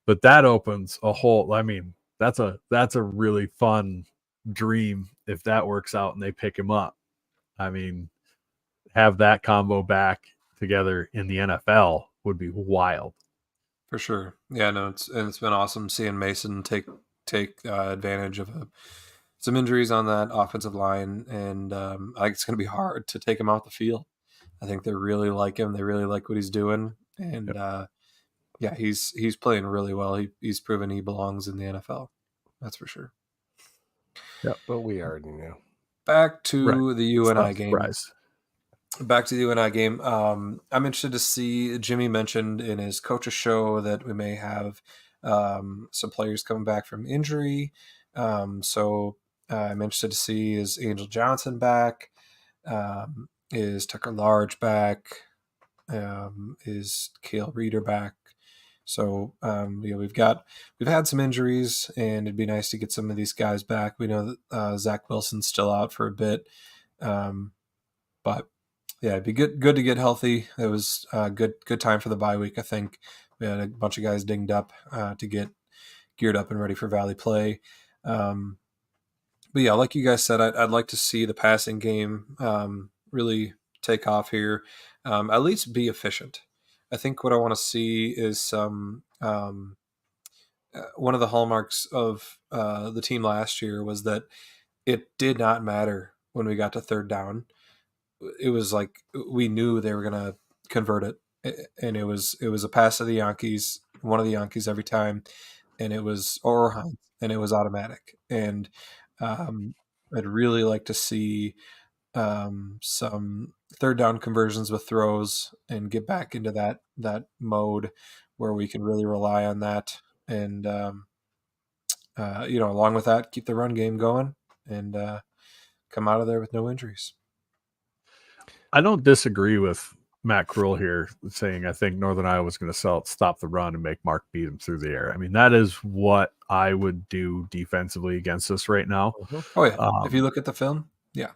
But that opens a whole, I mean, that's a really fun dream if that works out and they pick him up. I mean, have that combo back together in the NFL would be wild. For sure. Yeah, no, it's been awesome seeing Mason take advantage of some injuries on that offensive line, and I think it's going to be hard to take him out the field. I think they really like him. They really like what he's doing, and yeah, he's playing really well. He's proven he belongs in the NFL. That's for sure. Yeah, but we already knew. Back to the UNI game. Surprise. back to the UNI game. I'm interested to see. Jimmy mentioned in his coach's show that we may have some players coming back from injury. So I'm interested to see, is Angel Johnson back? Is Tucker Large back? Is Kale Reeder back? So we've had some injuries, and it'd be nice to get some of these guys back. We know that Zach Wilson's still out for a bit, but yeah, it'd be good to get healthy. It was a good time for the bye week. I think we had a bunch of guys dinged up to get geared up and ready for Valley play. But yeah, like you guys said, I'd like to see the passing game really take off here. At least be efficient. I think what I want to see is some one of the hallmarks of the team last year was that it did not matter when we got to third down. It was like we knew they were going to convert it, and it was a pass to the Yankees, one of the Yankees every time, and it was or Hines, and it was automatic. And I'd really like to see some third down conversions with throws and get back into that mode where we can really rely on that. And along with that, keep the run game going and come out of there with no injuries. I don't disagree with Matt Cruel here saying I think Northern Iowa was going to stop the run and make Mark beat him through the air. I mean, that is what I would do defensively against us right now. Oh, yeah. If you look at the film, yeah.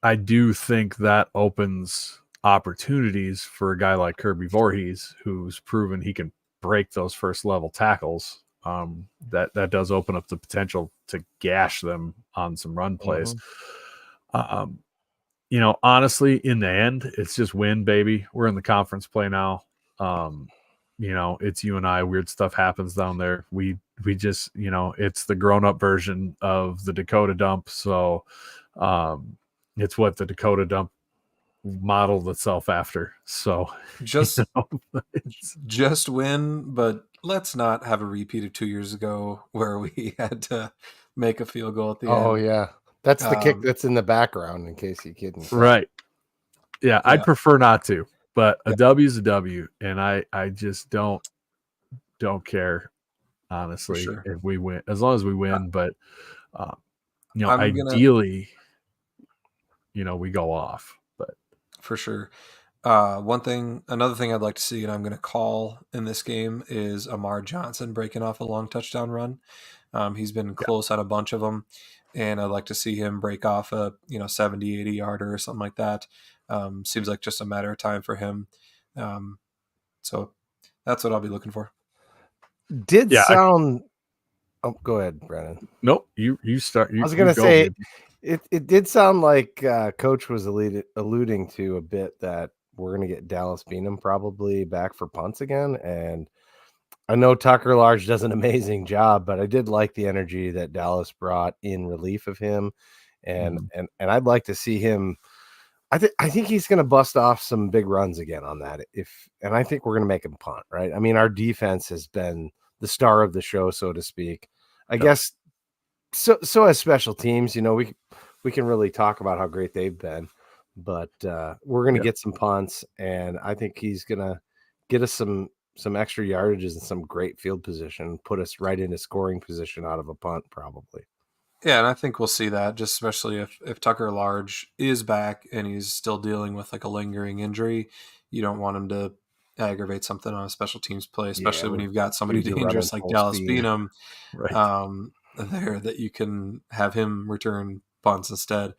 I do think that opens opportunities for a guy like Kirby Voorhees, who's proven he can break those first level tackles. That does open up the potential to gash them on some run plays. Honestly, in the end, it's just win, baby. We're in the conference play now. It's UNI. Weird stuff happens down there. We just, it's the grown up version of the Dakota Dump. So it's what the Dakota Dump modeled itself after. So just win, but let's not have a repeat of 2 years ago where we had to make a field goal at the end. Oh yeah. That's the kick that's in the background in case you couldn't. Right. Yeah, I'd prefer not to, but a W is a W, and I just don't care, honestly, if we win, as long as we win. But ideally, we go off. But for sure, another thing I'd like to see, and I'm going to call in this game, is Amar Johnson breaking off a long touchdown run. He's been close on a bunch of them, and I'd like to see him break off a 70, 80 yarder or something like that. Seems like just a matter of time for him. So that's what I'll be looking for. Oh, go ahead, Brennan. Nope, you start. I was going to say it did sound like Coach was alluding to a bit that we're going to get Dallas Beanham probably back for punts again, and I know Tucker Large does an amazing job, but I did like the energy that Dallas brought in relief of him, and I'd like to see him. I think he's going to bust off some big runs again on that. And I think we're going to make him punt, right? I mean, our defense has been the star of the show, so to speak. I guess so as special teams, we can really talk about how great they've been, but we're going to get some punts, and I think he's going to get us some extra yardages and some great field position, put us right into scoring position out of a punt probably. Yeah, and I think we'll see that, just especially if Tucker Large is back and he's still dealing with like a lingering injury. You don't want him to aggravate something on a special teams play, especially when you've got somebody dangerous like Dallas Beanham there that you can have him return punts instead.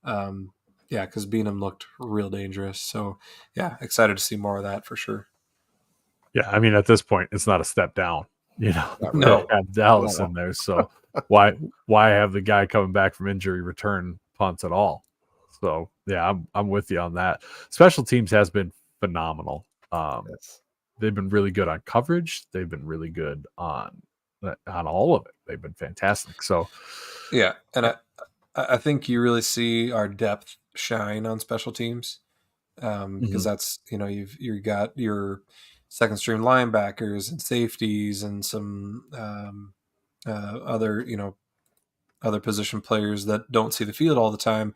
Because Beanham looked real dangerous. So, yeah, excited to see more of that for sure. Yeah, I mean, at this point, it's not a step down. No, have Dallas in there, so why have the guy coming back from injury return punts at all? So yeah, I'm with you on that. Special teams has been phenomenal. They've been really good on coverage. They've been really good on all of it. They've been fantastic. So yeah, and I think you really see our depth shine on special teams because that's you've got your second string linebackers and safeties and some other position players that don't see the field all the time.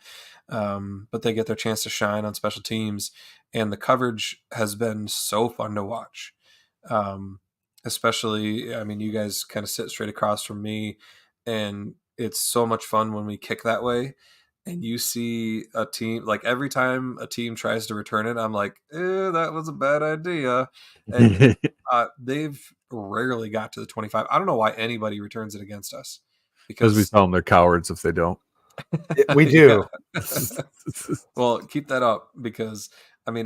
but they get their chance to shine on special teams, and the coverage has been so fun to watch. Especially, I mean, you guys kind of sit straight across from me, and it's so much fun when we kick that way. And you see a team, like every time a team tries to return it, I'm like, that was a bad idea. And they've rarely got to the 25. I don't know why anybody returns it against us, Because we because tell them they're cowards if they don't. We do. Well, keep that up, because I mean,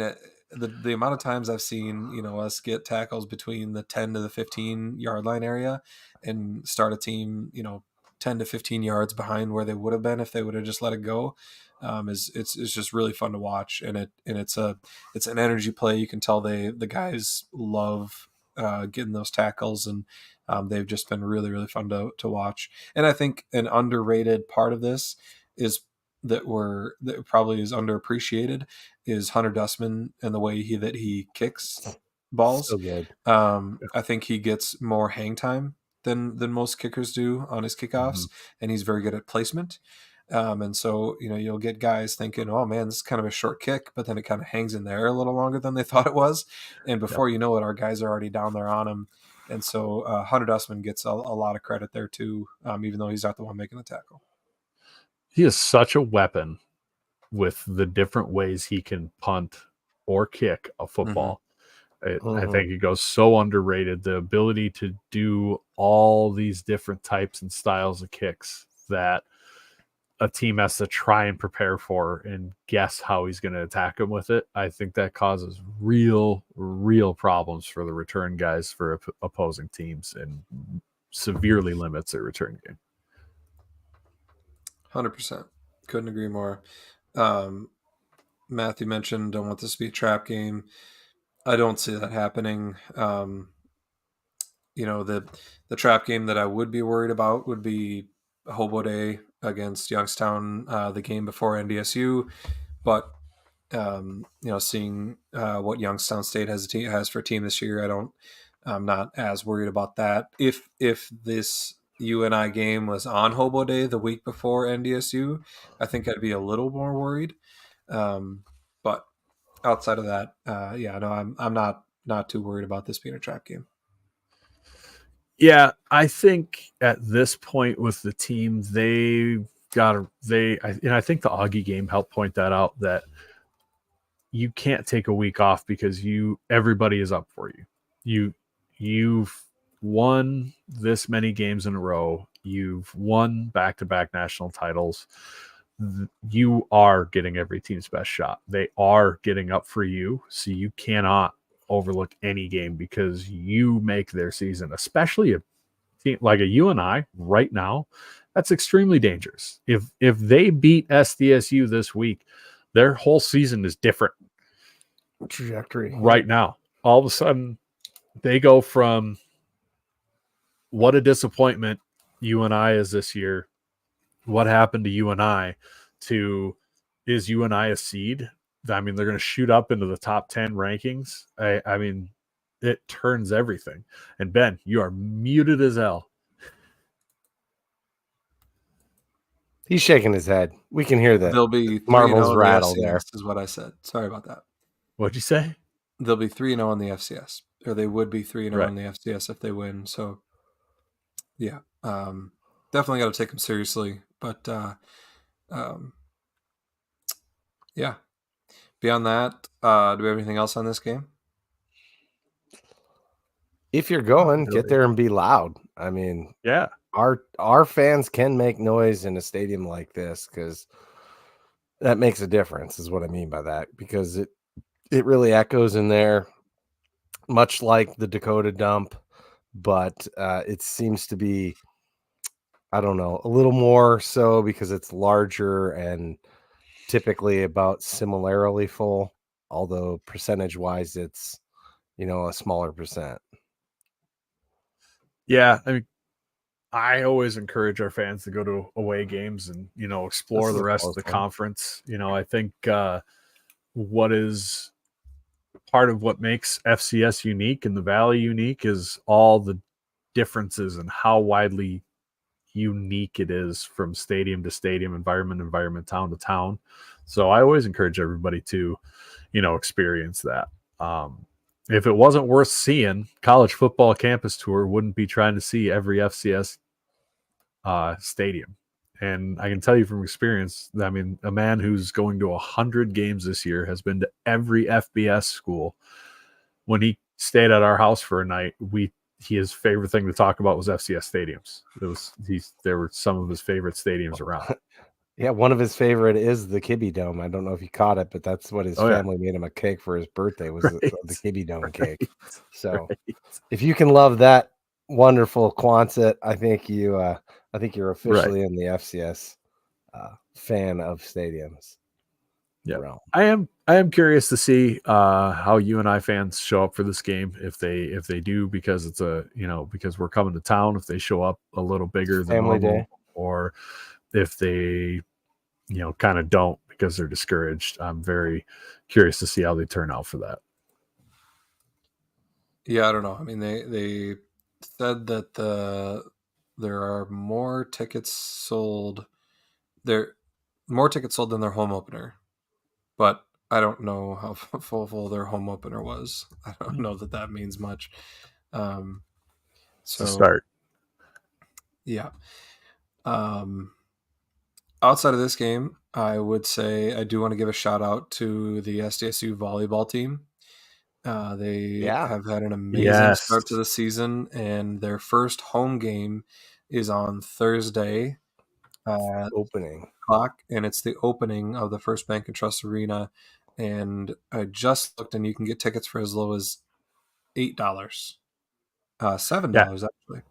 the amount of times I've seen, us get tackles between the 10 to the 15 yard line area and start a team, 10 to 15 yards behind where they would have been if they would have just let it go. It's just really fun to watch, and it's an energy play. You can tell the guys love getting those tackles, and they've just been really, really fun to watch. And I think an underrated part of this is that probably is underappreciated is Hunter Dustman and the way he kicks balls. So good. I think he gets more hang time than most kickers do on his kickoffs, and he's very good at placement. And so, you'll get guys thinking, oh man, this is kind of a short kick, but then it kind of hangs in there a little longer than they thought it was. And before you know it, our guys are already down there on him. And so Hunter Dustman gets a lot of credit there too, even though he's not the one making the tackle. He is such a weapon with the different ways he can punt or kick a football. I think he goes so underrated. The ability to do all these different types and styles of kicks that a team has to try and prepare for and guess how he's going to attack him with it. I think that causes real problems for the return guys for opposing teams and severely limits their return game. 100%. Couldn't agree more. Matthew mentioned, don't want this to be a trap game. I don't see that happening. The trap game that I would be worried about would be Hobo Day against Youngstown, the game before NDSU. But seeing what Youngstown State has for a team this year, I'm not as worried about that. If this UNI game was on Hobo Day the week before NDSU, I think I'd be a little more worried. But outside of that, I'm not too worried about this being a trap game. Yeah, I think at this point with the team, I think the Augie game helped point that out, that you can't take a week off because everybody is up for you. You've won this many games in a row. You've won back-to-back national titles. You are getting every team's best shot. They are getting up for you, so you cannot overlook any game because you make their season, especially a team like a UNI right now. That's extremely dangerous. If they beat SDSU this week, their whole season is different trajectory right now. All of a sudden, they go from what a disappointment UNI is this year. What happened to UNI to is UNI a seed? I mean, they're going to shoot up into the top 10 rankings. I mean, it turns everything. And Ben, you are muted as hell. He's shaking his head. We can hear that. There'll be marbles rattle there. Is what I said. Sorry about that. What'd you say? They'll be 3-0 in the FCS, or they would be 3-0 Right. in the FCS if they win. So, yeah, definitely got to take them seriously. But yeah. Beyond that, do we have anything else on this game? If you're going, get there and be loud. I mean, yeah, our fans can make noise in a stadium like this because that makes a difference, is what I mean by that, because it really echoes in there, much like the Dakota Dump, but it seems to be, I don't know, a little more so because it's larger and typically about similarly full, although percentage-wise it's, a smaller percent. Yeah, I mean, I always encourage our fans to go to away games and, explore the rest of the conference. I think what is part of what makes FCS unique and the Valley unique is all the differences and how widely unique it is from stadium to stadium, environment, town to town. So I always encourage everybody to, experience that. If it wasn't worth seeing, college football campus tour wouldn't be trying to see every FCS stadium. And I can tell you from experience, I mean, a man who's going to 100 games this year has been to every FBS school. When he stayed at our house for a night, his favorite thing to talk about was FCS stadiums. There were some of his favorite stadiums around. Yeah, one of his favorite is the Kibbe Dome. I don't know if you caught it, but that's what his family made him a cake for his birthday was the Kibbe Dome cake. So if you can love that wonderful Quonset, I think you're officially in the FCS fan of stadiums. Yeah, I am curious to see how UNI fans show up for this game if they do, because it's because we're coming to town, if they show up a little bigger than Family normal, day. or if they kind of don't because they're discouraged. I'm very curious to see how they turn out for that. Yeah, I don't know. I mean, they said that there are more tickets sold. There more tickets sold than their home opener, but I don't know how full their home opener was. I don't know that means much. So start. Yeah. Outside of this game, I would say I do want to give a shout out to the SDSU volleyball team. They have had an amazing start to the season, and their first home game is on Thursday at opening clock, and it's the opening of the First Bank and Trust Arena. And I just looked, and you can get tickets for as low as $8, $7 actually.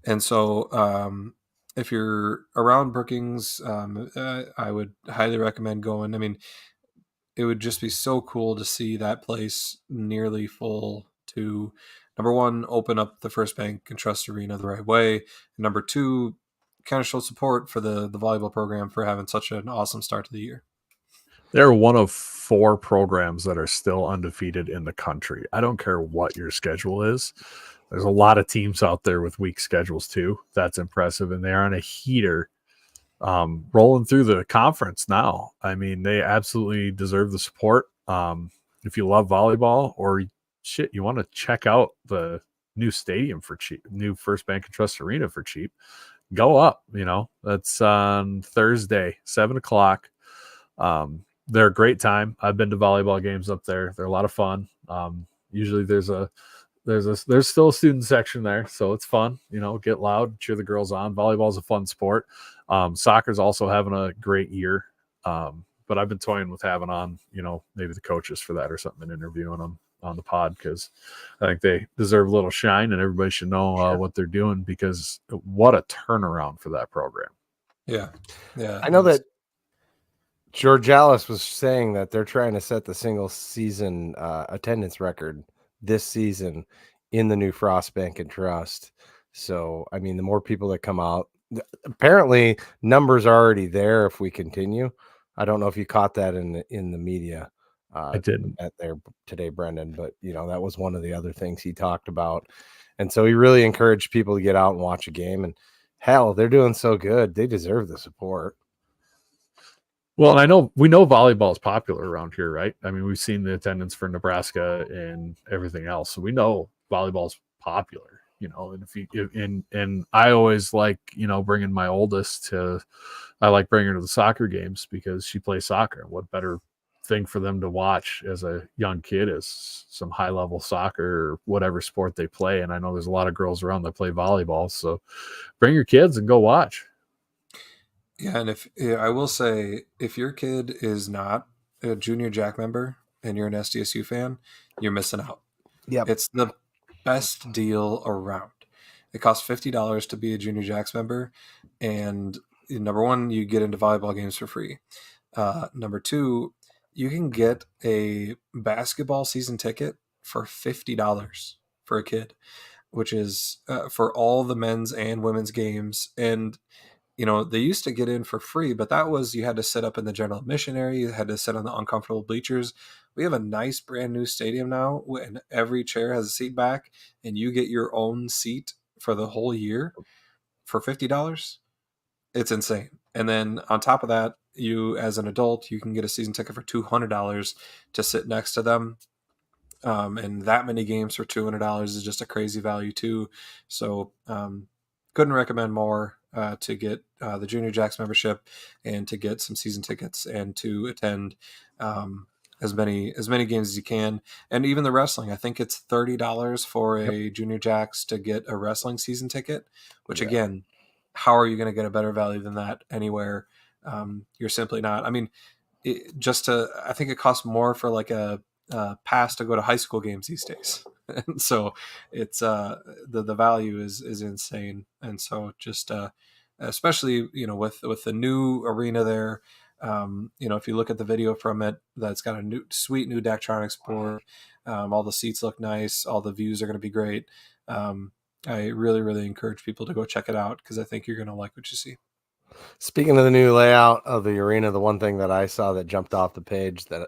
And so, if you're around Brookings, I would highly recommend going. I mean, it would just be so cool to see that place nearly full to, number one, open up the First Bank and Trust Arena the right way. And number two, kind of show support for the volleyball program for having such an awesome start to the year. They're one of 4 programs that are still undefeated in the country. I don't care what your schedule is. There's a lot of teams out there with weak schedules too. That's impressive. And they're on a heater rolling through the conference now. I mean, they absolutely deserve the support. If you love volleyball or you want to check out the new stadium for cheap, new First Bank and Trust Arena for cheap, go up. That's on Thursday, 7:00. They're a great time. I've been to volleyball games up there. They're a lot of fun. Usually there's still a student section there, so it's fun. Get loud, cheer the girls on. Volleyball's a fun sport. Soccer's also having a great year. But I've been toying with having on, maybe the coaches for that or something, and interviewing them on the pod, because I think they deserve a little shine and everybody should know what they're doing, because what a turnaround for that program. Yeah. I know that George Alice was saying that they're trying to set the single season attendance record this season in the new Frost Bank and Trust. So, I mean, the more people that come out, apparently numbers are already there if we continue. I don't know if you caught that in the media. I didn't at there today, Brendan, but that was one of the other things he talked about. And so he really encouraged people to get out and watch a game, and hell, they're doing so good. They deserve the support. Well, and we know volleyball is popular around here, right? I mean, we've seen the attendance for Nebraska and everything else, so we know volleyball is popular. And I always like, bringing my oldest I like bringing her to the soccer games because she plays soccer. What better thing for them to watch as a young kid is some high level soccer or whatever sport they play. And I know there's a lot of girls around that play volleyball, so bring your kids and go watch. Yeah, and I will say, if your kid is not a junior Jack member and you're an SDSU fan, you're missing out. Yeah, it's the best deal around. It costs $50 to be a junior Jacks member, and number one, you get into volleyball games for free. Number two, you can get a basketball season ticket for $50 for a kid, which is for all the men's and women's games. And they used to get in for free, but that was, you had to sit up in the general admission area. You had to sit on the uncomfortable bleachers. We have a nice brand new stadium now, and every chair has a seat back, and you get your own seat for the whole year for $50. It's insane. And then on top of that, you as an adult, you can get a season ticket for $200 to sit next to them. And that many games for $200 is just a crazy value too. So couldn't recommend more to get the Junior Jacks membership and to get some season tickets and to attend as many games as you can. And even the wrestling, I think it's $30 for a Junior Jacks to get a wrestling season ticket, which again, how are you going to get a better value than that anywhere? You're simply not. I mean, I think it costs more for like a pass to go to high school games these days. And so it's the value is insane. And so just especially with the new arena there, if you look at the video from it, that's got a sweet new Daktronics board. All the seats look nice. All the views are going to be great. I really, really encourage people to go check it out because I think you're going to like what you see. Speaking of the new layout of the arena, the one thing that I saw that jumped off the page that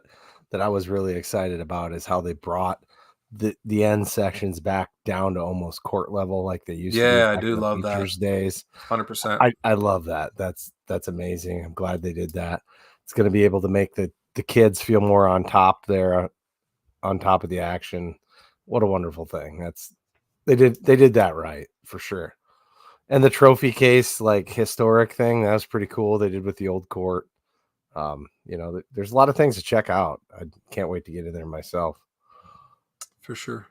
I was really excited about is how they brought the end sections back down to almost court level like they used to do. Yeah, I do love that. Days. 100%. I love that. That's amazing. I'm glad they did that. It's going to be able to make the kids feel more on top there, on top of the action. What a wonderful thing. They did that right for sure. And the trophy case, like historic thing, that was pretty cool. They did with the old court. There's a lot of things to check out. I can't wait to get in there myself. For sure.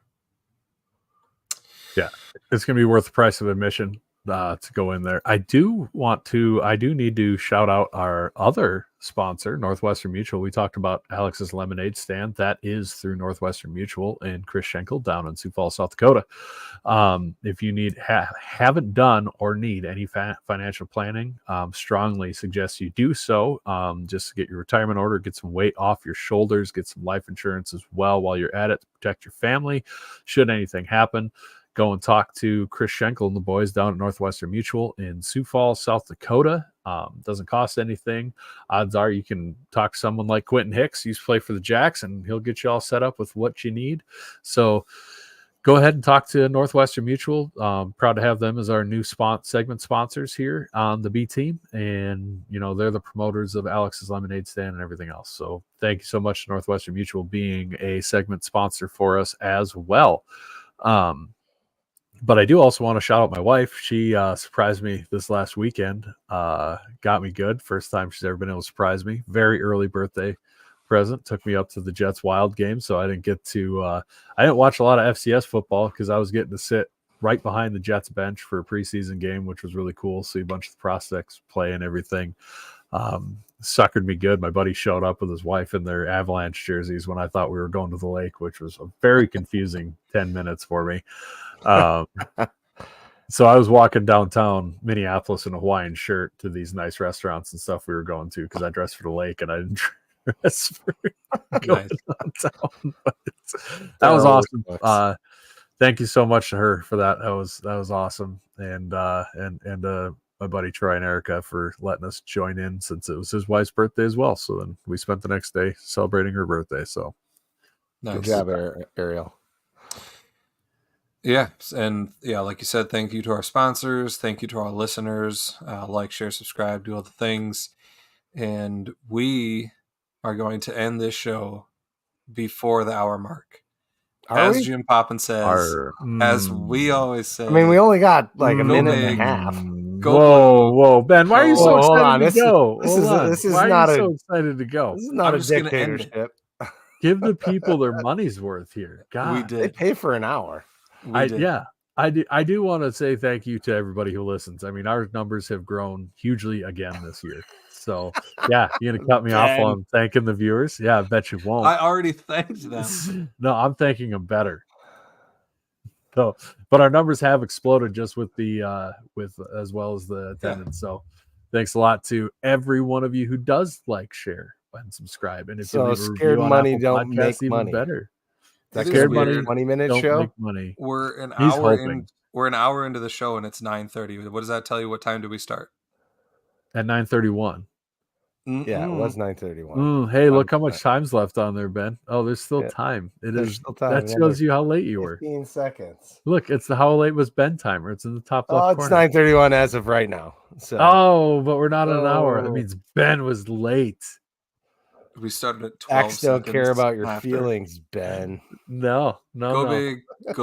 Yeah, it's going to be worth the price of admission to go in there. I do need to shout out our other sponsor, Northwestern Mutual. We talked about Alex's Lemonade Stand. That is through Northwestern Mutual and Chris Schenkel down in Sioux Falls, South Dakota. If you haven't done or need any financial planning, strongly suggest you do so. Just to get your retirement order, get some weight off your shoulders, get some life insurance as well while you're at it to protect your family should anything happen. Go and talk to Chris Schenkel and the boys down at Northwestern Mutual in Sioux Falls, South Dakota. Doesn't cost anything. Odds are you can talk to someone like Quentin Hicks. He used to play for the Jacks, and he'll get you all set up with what you need. So go ahead and talk to Northwestern Mutual. Proud to have them as our new segment sponsors here on the B Team. And, they're the promoters of Alex's Lemonade Stand and everything else. So thank you so much to Northwestern Mutual being a segment sponsor for us as well. But I do also want to shout out my wife. She surprised me this last weekend. Got me good. First time she's ever been able to surprise me. Very early birthday present. Took me up to the Jets Wild game, so I didn't get to. I didn't watch a lot of FCS football because I was getting to sit right behind the Jets bench for a preseason game, which was really cool. See a bunch of the prospects play and everything. Suckered me good. My buddy showed up with his wife in their Avalanche jerseys when I thought we were going to the lake, which was a very confusing 10 minutes for me. So I was walking downtown Minneapolis in a Hawaiian shirt to these nice restaurants and stuff we were going to because I dressed for the lake and I didn't dress for going downtown. But that was awesome. Thank you so much to her for that. That was awesome. And my buddy Troy and Erica for letting us join in since it was his wife's birthday as well. So then we spent the next day celebrating her birthday. So nice. Good job, Ariel. Yeah. And like you said, thank you to our sponsors. Thank you to our listeners. Like, share, subscribe, do all the things. And we are going to end this show before the hour mark. As Jim Poppin says, as we always say. I mean, we only got like a minute and a half. Whoa, Ben! Why are you so excited to go? This is why not are you so excited to go? This is not a dictatorship. Give the people their money's worth here. God, they pay for an hour. I do want to say thank you to everybody who listens. I mean, our numbers have grown hugely again this year. So, yeah, you're going to cut me off while I'm thanking the viewers? Yeah, I bet you won't. I already thanked them. No, I'm thanking them better. So, but our numbers have exploded just with the with as well as the attendance. So, thanks a lot to every one of you who does like, share, and subscribe. And if you leave a scared review money on don't Apple make Podcasts, money. Even better. That scared money 20-minute show. Make money. We're an hour into the show and it's 9:30. What does that tell you? What time do we start? At 9:31. Yeah, it was 9:31. Hey, look how much time's left on there, Ben. Oh, there's still time. There's still time. That shows you how late you were. 15 seconds. Look, it's the how late was Ben timer. It's in the top left corner. It's 9:31 as of right now. So Oh, but we're not at an hour. That Oh. means Ben was late. We started at 12 X don't care seconds about your after. feelings, Ben. No. Go big, go